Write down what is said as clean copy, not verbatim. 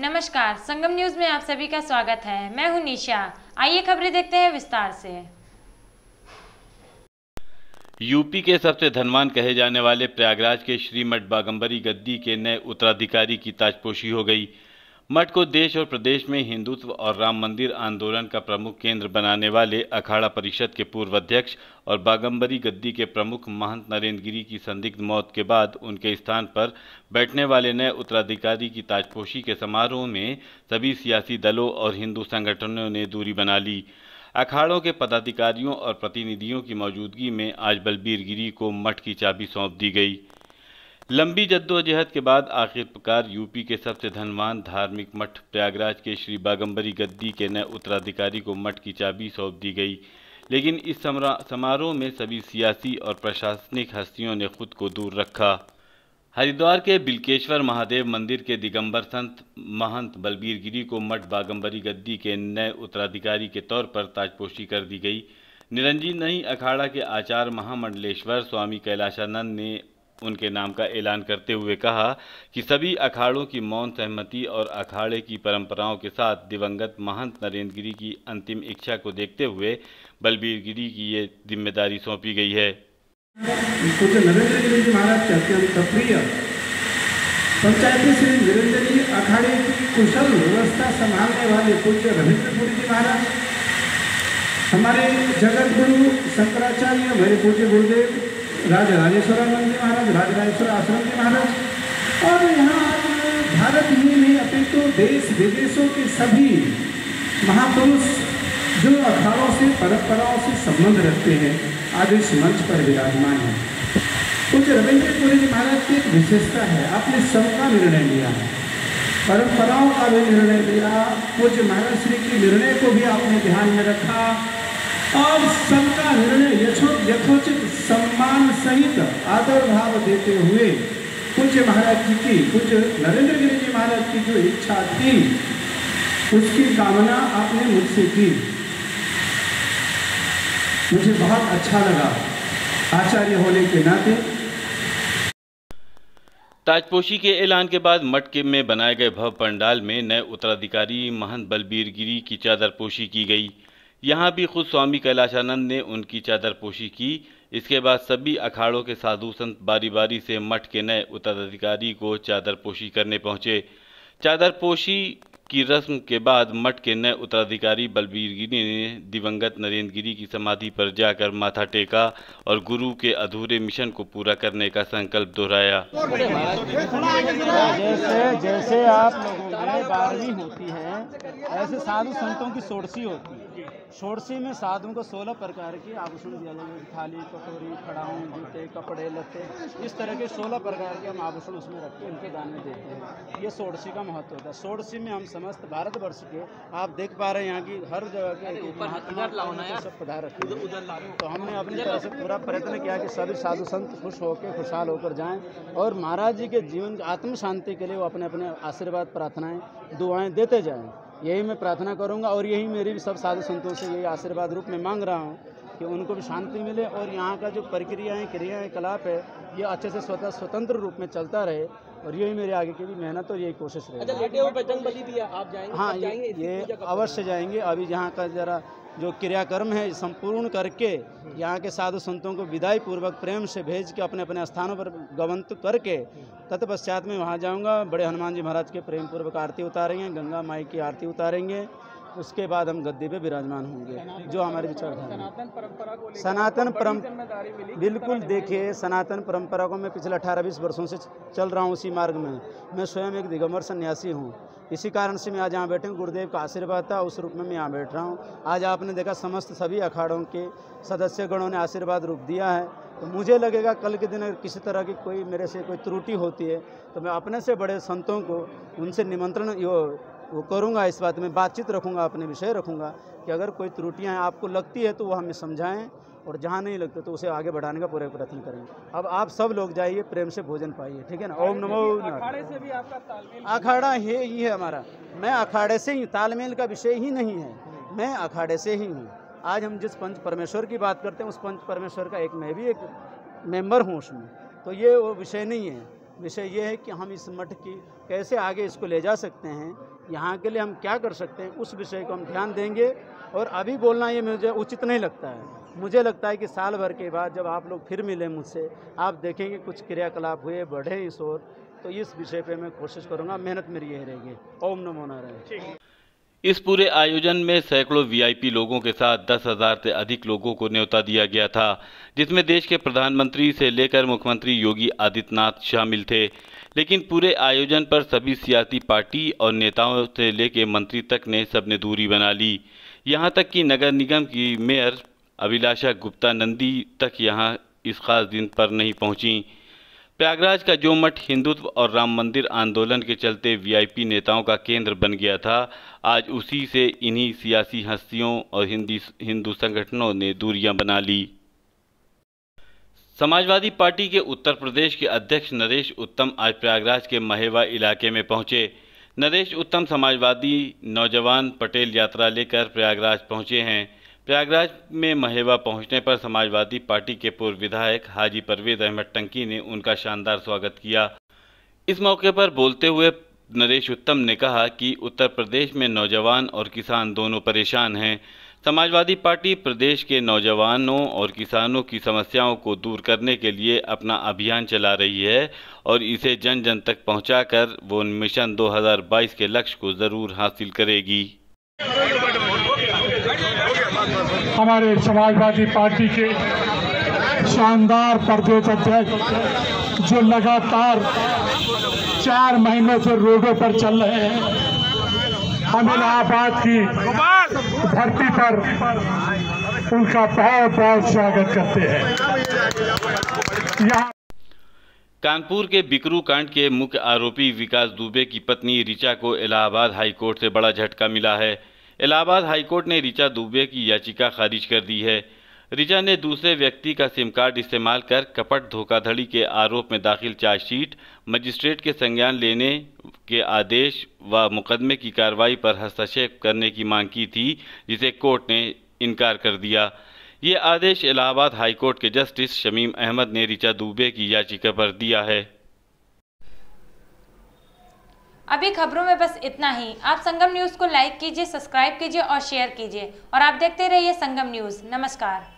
नमस्कार, संगम न्यूज में आप सभी का स्वागत है। मैं हूं निशा। आइए खबरें देखते हैं विस्तार से। यूपी के सबसे धनवान कहे जाने वाले प्रयागराज के श्री मठ बागंबरी गद्दी के नए उत्तराधिकारी की ताजपोशी हो गई। मठ को देश और प्रदेश में हिंदुत्व और राम मंदिर आंदोलन का प्रमुख केंद्र बनाने वाले अखाड़ा परिषद के पूर्व अध्यक्ष और बागंबरी गद्दी के प्रमुख महंत नरेंद्र गिरी की संदिग्ध मौत के बाद उनके स्थान पर बैठने वाले नए उत्तराधिकारी की ताजपोशी के समारोह में सभी सियासी दलों और हिंदू संगठनों ने दूरी बना ली। अखाड़ों के पदाधिकारियों और प्रतिनिधियों की मौजूदगी में आज बलबीर गिरी को मठ की चाबी सौंप दी गई। लंबी जद्दोजहद के बाद आखिरकार यूपी के सबसे धनवान धार्मिक मठ प्रयागराज के श्री बागंबरी गद्दी के नए उत्तराधिकारी को मठ की चाबी सौंप दी गई। लेकिन इस समारोह में सभी सियासी और प्रशासनिक हस्तियों ने खुद को दूर रखा। हरिद्वार के बिल्केश्वर महादेव मंदिर के दिगंबर संत महंत बलबीर गिरी को मठ बागंबरी गद्दी के नए उत्तराधिकारी के तौर पर ताजपोशी कर दी गई। निरंजन नहीं अखाड़ा के आचार्य महामंडलेश्वर स्वामी कैलाशानंद ने उनके नाम का ऐलान करते हुए कहा कि सभी अखाड़ों की मौन सहमति और अखाड़े की परंपराओं के साथ दिवंगत महंत नरेंद्र गिरी की अंतिम इच्छा को देखते हुए बलबीर गिरी की ये जिम्मेदारी सौंपी गई है। पूज्य नरेंद्र गिरी जी महाराज के अत्यंत प्रिय पंचायती श्री निरंजन जी अखाड़े की कुशल व्यवस्था संभालने वाले पूज्य रविंद्रपुरी जी महाराज, हमारे जगत गुरु शंकराचार्य मेरे पूज्य गुरुदेव राजराजेश्वरानंद जी महाराज, राजराजेश्वर आश्रम जी महाराज, और यहाँ भारत ही नहीं अपितु देश विदेशों के सभी महापुरुष जो अखाड़ों से परंपराओं से संबंध रखते हैं आज इस मंच पर विराजमान है। कुछ रविंद्रपुरी जी महाराज की एक विशेषता है, आपने सबका निर्णय लिया, परंपराओं का भी निर्णय लिया, कुछ महाराज श्री के निर्णय को भी आपने ध्यान में रखा और सबका निर्णय यथोचित सम्मान सहित आदर भाव देते हुए पूज्य महाराज जी की, पूज्य नरेंद्र गिरी जी महाराज की जो इच्छा थी उसकी कामना आपने मुझसे की। मुझे बहुत अच्छा लगा आचार्य होने के नाते। ताजपोशी के ऐलान के बाद मठ के में बनाए गए भव्य पंडाल में नए उत्तराधिकारी महंत बलबीर गिरी की चादरपोशी की गई। यहाँ भी खुद स्वामी कैलाशानंद ने उनकी चादरपोशी की। इसके बाद सभी अखाड़ों के साधु संत बारी बारी से मठ के नए उत्तराधिकारी को चादरपोशी करने पहुँचे। चादरपोशी की रस्म के बाद मठ के नए उत्तराधिकारी बलबीर गिरी ने दिवंगत नरेंद्र गिरी की समाधि पर जाकर माथा टेका और गुरु के अधूरे मिशन को पूरा करने का संकल्प दोहराया। जैसे आप लोगों में 12वीं होती है ऐसे साधु संतों की षोडशी होती है। षोडशी में साधुओं को 16 प्रकार के आभूषण दिया जाता है, थाली कटोरी खड़ाऊं जूते कपड़े लत्ते, इस तरह के 16 प्रकार के हम आभूषण उसमें रख के उनके दान में देते हैं। ये षोडशी का महत्व होता है। षोडशी में हम समस्त भारतवर्ष के आप देख पा रहे हैं यहाँ की हर जगह के महात्मा सब पधार रखे, तो हमने अपनी तरह से पूरा प्रयत्न किया कि सभी साधु संत खुश होकर खुशहाल होकर जाएं और महाराज जी के जीवन आत्म शांति के लिए वो अपने अपने आशीर्वाद प्रार्थनाएं दुआएं देते जाएं। यही मैं प्रार्थना करूंगा और यही मेरी भी सब साधु संतों से यही आशीर्वाद रूप में मांग रहा हूं कि उनको भी शांति मिले और यहाँ का जो प्रक्रियाएं क्रियाएं कलाप है ये अच्छे से स्वतंत्र रूप में चलता रहे और यही मेरी आगे की भी मेहनत और यही कोशिश रहेगी। अच्छा, लेटे हुए बजरंग बली भी आप जाएंगे? हाँ, ये अवश्य जाएंगे। अभी यहाँ का जरा जो क्रियाक्रम है संपूर्ण करके यहाँ के साधु संतों को विदाई पूर्वक प्रेम से भेज के अपने अपने स्थानों पर गवंत करके तत्पश्चात में वहाँ जाऊँगा। बड़े हनुमान जी महाराज के प्रेम पूर्वक आरती उतारेंगे, गंगा माई की आरती उतारेंगे, उसके बाद हम गद्दी पे विराजमान होंगे। जो हमारे विचारधारा सनातन परंपरा बिल्कुल देखिए, सनातन परंपरा को मैं पिछले 18-20 वर्षों से चल रहा हूँ उसी मार्ग में। मैं स्वयं एक दिगंबर सन्यासी हूँ, इसी कारण से मैं आज यहाँ बैठे हूँ। गुरुदेव का आशीर्वाद था, उस रूप में मैं यहाँ बैठ रहा हूँ। आज आपने देखा समस्त सभी अखाड़ों के सदस्यगणों ने आशीर्वाद रूप दिया है, तो मुझे लगेगा कल के दिन अगर किसी तरह की कोई मेरे से कोई त्रुटि होती है तो मैं अपने से बड़े संतों को उनसे निमंत्रण वो करूँगा, इस बात में बातचीत रखूँगा, अपने विषय रखूँगा कि अगर कोई त्रुटियाँ आपको लगती है तो वो हमें समझाएं और जहाँ नहीं लगता तो उसे आगे बढ़ाने का पूरा प्रयत्न करेंगे। अब आप सब लोग जाइए, प्रेम से भोजन पाइए, ठीक है ना। ओम नमो नारायण। अखाड़े से भी आपका तालमेल? अखाड़ा है ही है हमारा, मैं अखाड़े से ही, तालमेल का विषय ही नहीं है, मैं अखाड़े से ही हूँ। आज हम जिस पंच परमेश्वर की बात करते हैं उस पंच परमेश्वर का मैं भी एक मेंबर हूँ उसमें, तो ये वो विषय नहीं है। विषय ये है कि हम इस मठ की कैसे आगे इसको ले जा सकते हैं, यहाँ के लिए हम क्या कर सकते हैं, उस विषय को हम ध्यान देंगे। और अभी बोलना ये मुझे उचित नहीं लगता है। मुझे लगता है कि साल भर के बाद जब आप लोग फिर मिलें मुझसे, आप देखेंगे कुछ क्रियाकलाप हुए, बढ़े इस ओर, तो इस विषय पे मैं कोशिश करूँगा। मेहनत मेरी यही रहेगी। ओम नमो नारायण। इस पूरे आयोजन में सैकड़ों वीआईपी लोगों के साथ 10,000 से अधिक लोगों को न्योता दिया गया था, जिसमें देश के प्रधानमंत्री से लेकर मुख्यमंत्री योगी आदित्यनाथ शामिल थे। लेकिन पूरे आयोजन पर सभी सियासी पार्टी और नेताओं से लेकर मंत्री तक ने सबने दूरी बना ली। यहां तक कि नगर निगम की मेयर अभिलाषा गुप्ता नंदी तक यहां इस खास दिन पर नहीं पहुंची। प्रयागराज का जो मठ हिंदुत्व और राम मंदिर आंदोलन के चलते वीआईपी नेताओं का केंद्र बन गया था, आज उसी से इन्हीं सियासी हस्तियों और हिंदू संगठनों ने दूरियां बना ली। समाजवादी पार्टी के उत्तर प्रदेश के अध्यक्ष नरेश उत्तम आज प्रयागराज के महेवा इलाके में पहुंचे। नरेश उत्तम समाजवादी नौजवान पटेल यात्रा लेकर प्रयागराज पहुंचे हैं। प्रयागराज में महेवा पहुंचने पर समाजवादी पार्टी के पूर्व विधायक हाजी परवेज अहमद टंकी ने उनका शानदार स्वागत किया। इस मौके पर बोलते हुए नरेश उत्तम ने कहा कि उत्तर प्रदेश में नौजवान और किसान दोनों परेशान हैं। समाजवादी पार्टी प्रदेश के नौजवानों और किसानों की समस्याओं को दूर करने के लिए अपना अभियान चला रही है और इसे जन जन तक पहुंचाकर वो मिशन 2022 के लक्ष्य को ज़रूर हासिल करेगी। हमारे समाजवादी पार्टी के शानदार प्रदेश अध्यक्ष जो लगातार 4 महीनों से रोडों पर चल रहे हैं, हम इलाहाबाद की धरती पर उनका बहुत बहुत स्वागत करते हैं। कानपुर के बिकरू कांड के मुख्य आरोपी विकास दुबे की पत्नी ऋचा को इलाहाबाद हाईकोर्ट से बड़ा झटका मिला है। इलाहाबाद हाईकोर्ट ने ऋचा दुबे की याचिका खारिज कर दी है। ऋचा ने दूसरे व्यक्ति का सिम कार्ड इस्तेमाल कर कपट धोखाधड़ी के आरोप में दाखिल चार्जशीट, मजिस्ट्रेट के संज्ञान लेने के आदेश व मुकदमे की कार्रवाई पर हस्तक्षेप करने की मांग की थी, जिसे कोर्ट ने इनकार कर दिया। ये आदेश इलाहाबाद हाईकोर्ट के जस्टिस शमीम अहमद ने ऋचा दुबे की याचिका पर दिया है। अभी खबरों में बस इतना ही। आप संगम न्यूज़ को लाइक कीजिए, सब्सक्राइब कीजिए और शेयर कीजिए और आप देखते रहिए संगम न्यूज़। नमस्कार।